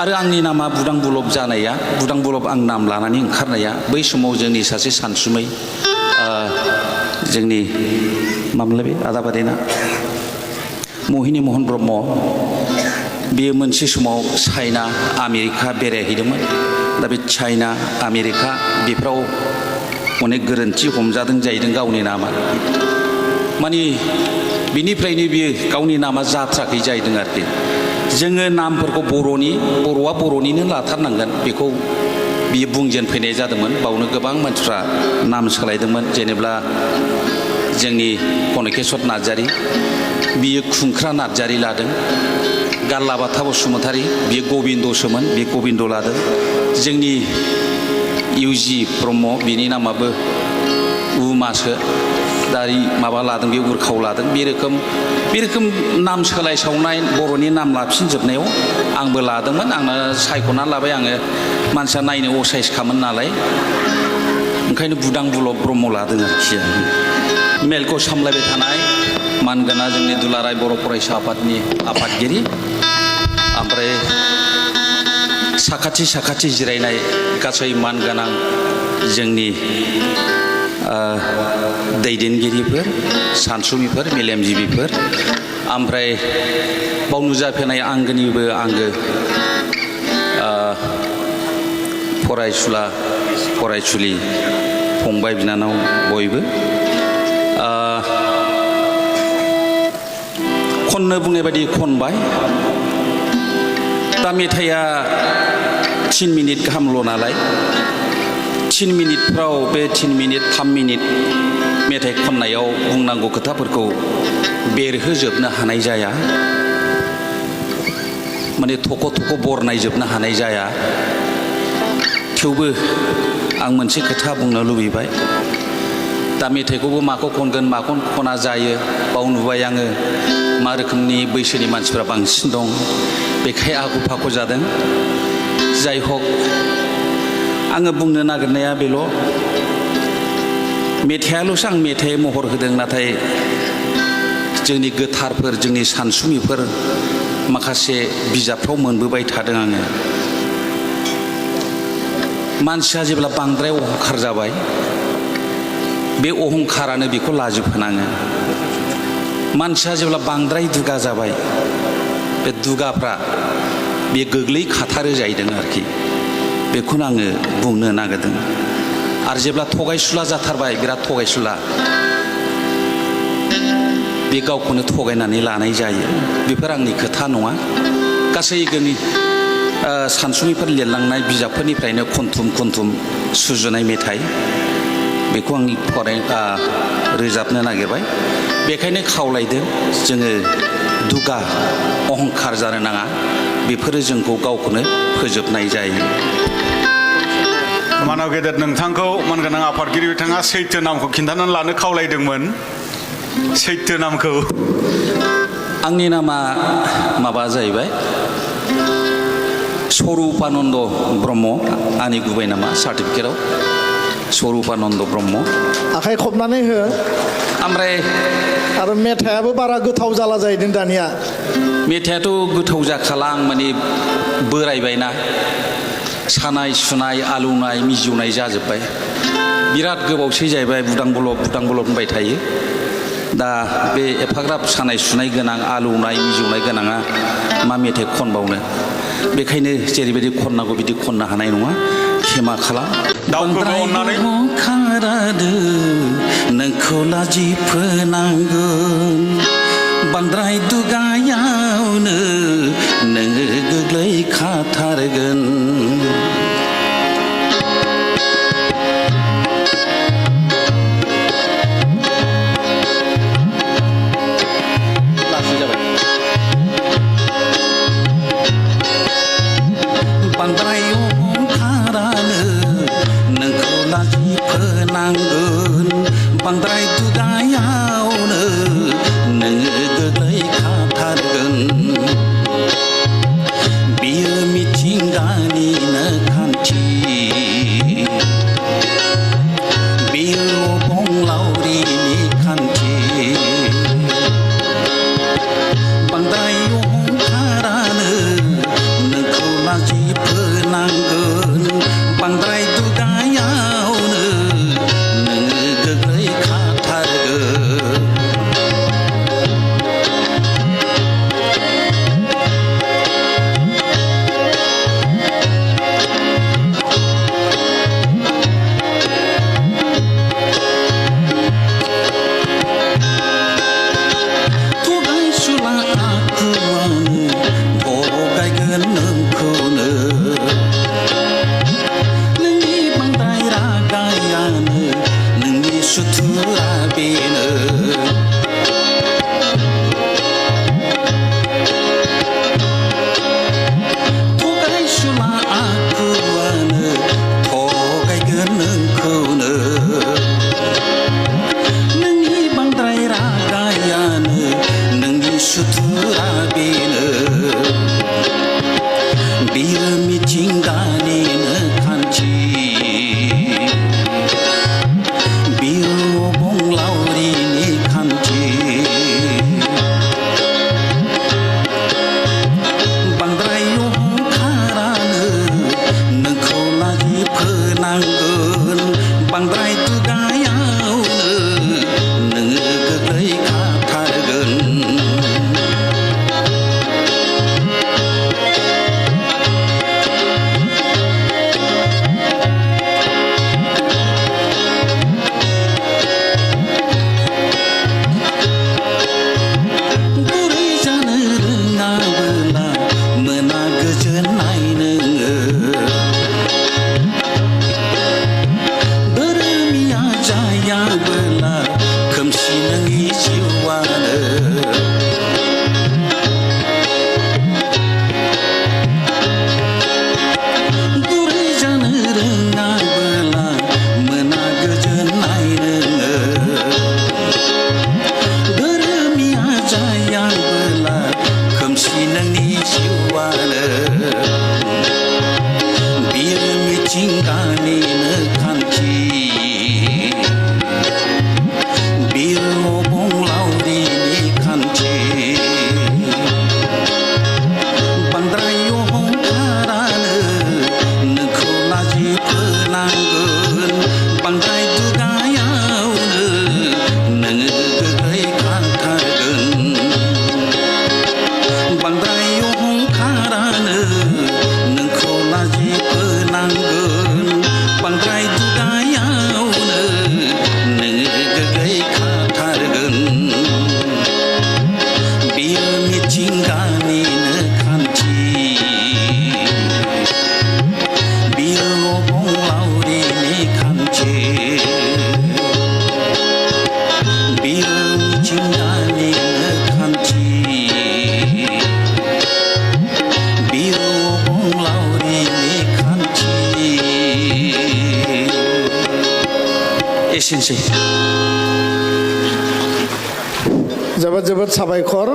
आरो आंनि नामा बुदां बुलब जानाया बुदां बुलब आं नाम लानानै ओंखारनाया बै समाव जोंनि सासे सानसुमै जोंनि मामोनलाय बे आदाबारिना महिनी महन ब्रह्म बेयो मोनसे समाव चाइना आमेरिका बेरायहैदोंमोन दा बे चाइना आमेरिका बेफोराव अनेक गोरोन्थि हमजादों जाहैदों गावनि नामा माने बिनिफ्रायनो बियो गावनि नामा जाथ्राखै जाहैदों आरोखि जोङो नामफोरखौ बर'आ बर'निनो लाथारनांगोन बेखौ बियो बुंजेनफैनाय जादोंमोन बावनो गोबां मानसिफ्रा नाम सोलायदोंमोन जेनेब्ला जोंनि कनकेश्वर नार्जारी बियो खुंख्रा नार्जारी लादों गारलाबाथा बसुमतारी बियो गबिन्दसोमोन बे गबिन्द लादों जोंनि इउजि ब्रह्म बिनि नामाबो उमासो दारि माबा लादों बे उरखाव लादों बे रोखोम नाम सोलायसावनाय बर'नि नाम लाफिनजोबनायाव आंबो लादोंमोन आंना सायख'ना लाबाय आङो मानसिया नायनो असाइसखामोन नालाय ओंखायनो बुदां बुलब ब्रह्म लादों आरोखि मेलखौ सामलायबाय थानाय मानगोना जोंनि दुलाराय बर' फरायसा आफादनि आफादगिरि ओमफ्राय साखाथि जिरायनाय गासै मानगोनां जोंनि दैदेनगिरिफोर सानसुमिफोर मेलेमजिबिफोर ओमफ्राय बाव नुजाफैनाय आंगोनिबो आंगो फरायसुला फरायसुलि फंबाय बिनानाव बयबो खननो बुंनाय बायदि खनबाय दा मेथाइया 3 मिनिट गाहामल' नालाय 3 मिनिटफ्राव बे 3 मिनिट 3 मिनिट मेथाइ खननायाव बुंनांगौ खोथाफोरखौ बेरहोजोबनो हानाय जाया माने थख' बरनायजोबनो हानाय जाया थेवबो आं मोनसे खोथा बुंनो लुबैबाय दा मेथाइखौबो माखौ खनगोन माखौ खना जायो बाव नुबाय आङो मा रोखोमनि बैसोनि मानसिफ्रा बांसिन दं बेखाय आखु फाखु जादों जाय हक आङो बुंनो नागिरनाया बेल' मेथाइयाल'सो आं मेथाइ महर होदों नाथाय जोंनि गोथारफोर जोंनि सानसुमिफोर माखासे बिजाबफ्राव मोनबोबाय थादों आङो मानसिया जेब्ला बांद्राय अहंखार जाबाय बे अहंखारानो बेखौ लाजिफोनाङो मानसिया जेब्ला बांद्राय दुगा जाबाय बे दुगाफ्रा बे गोग्लैखाथारो जाहैदों आरोखि बेखौनो आङो बुंनो नागिरदों आरो जेब्ला थगायसुला जाथारबाय बिराद थगायसुला बे गावखौनो थगायनानै लानाय जायो बेफोर आंनि खोथा नङा गासै गोनि सानसुमिफोर लिरलांनाय बिजाबफोरनिफ्रायनो खनथुम सुजुनाय मेथाइ बेखौ आं रोजाबनो नागिरबाय बेखायनो खावलायदों जोङो दुगा अहंखार जानो नाङा बेफोरो जोंखौ गावखौनो फोजोबनाय जायो मानाव गेदेर नोंथांखौ मानगोनां आफादगिरि बिथाङा सैथो नामखौ खिन्थानानै लानो खावलायदोंमोन सैथो नामखौ आंनि नामा माबा जाहैबाय स्वरूपानन्द ब्रह्म आंनि गुबै नामा सार्टिफिकेटआव स्वरूपानन्द ब्रह्म आखाइ खबनानै हो ओमफ्राय आरो मेथाइयाबो बारा गोथाव जाला जाहैदों दानिया मेथाइयाथ' गोथाव जाखाला आं माने बोरायबायना सानाय सुनाय आलौनाय मिजौनाय जाजोब्बाय बिराद गोबावसै जाहैबाय बुदां बुलब होनबाय थायो दा बे एफाग्राब सानाय सुनाय गोनां आलौनाय मिजौनाय गोनाङा मा मेथाइ खनबावनो बेखायनो जेरैबायदि खननांगौ बिदि खननो हानाय नङा खेमा खालाम नोंखौ लाजि फोनांगोन बांद्राय दुगायावनो नोङो गोग्लैखाथारगोन बांद्राय अहंखारानो नोंखौ लाजि फोनांगोन बांद्राय दुगायावनो नोङो गोग्लैखाथारगोन बियो मिथिंगानि बियो मिथिंगानिनो खान्थि बियो अबंलावरिनि खान्थि बांद्राय अहंखारानो नोंखौ लाजि फोनांगोन बांद्राय दुगायावनो नोङो गोग्लैखाथारगोन गुरै जानो रोङाबोला मोना गोजोननाय नोङो धोरोमिया जायाबोला खोमसि नोंनि जिउआनो गुरै जानो रोङाबोला मोना गोजोननाय नोङो धोरोमिया जायाबोला खोमसि नोंनि जिउआनो बियो मिथिंगानिनो खान्थि बियो अबंलावरिनि खान्थि बांद्राय अहंखारानो नोंखौ लाजि फोनांगोन बांद्राय दुगायावनो नोङो गोग्लैखाथारगोन बांद्राय अहंखारानो नोंखौ लाजि फोनांगोन बांद्राय दुगायावनो नोङो गोग्लैखाथारगोन बियो मिथिंगानिनो खान्थि बियो अबंलावरिनि खान्थि बियो मिथिंगानिनो खान्थि बियो अबंलावरिनि खान्थि एसेनोसै जोबोद जोबोद साबायखर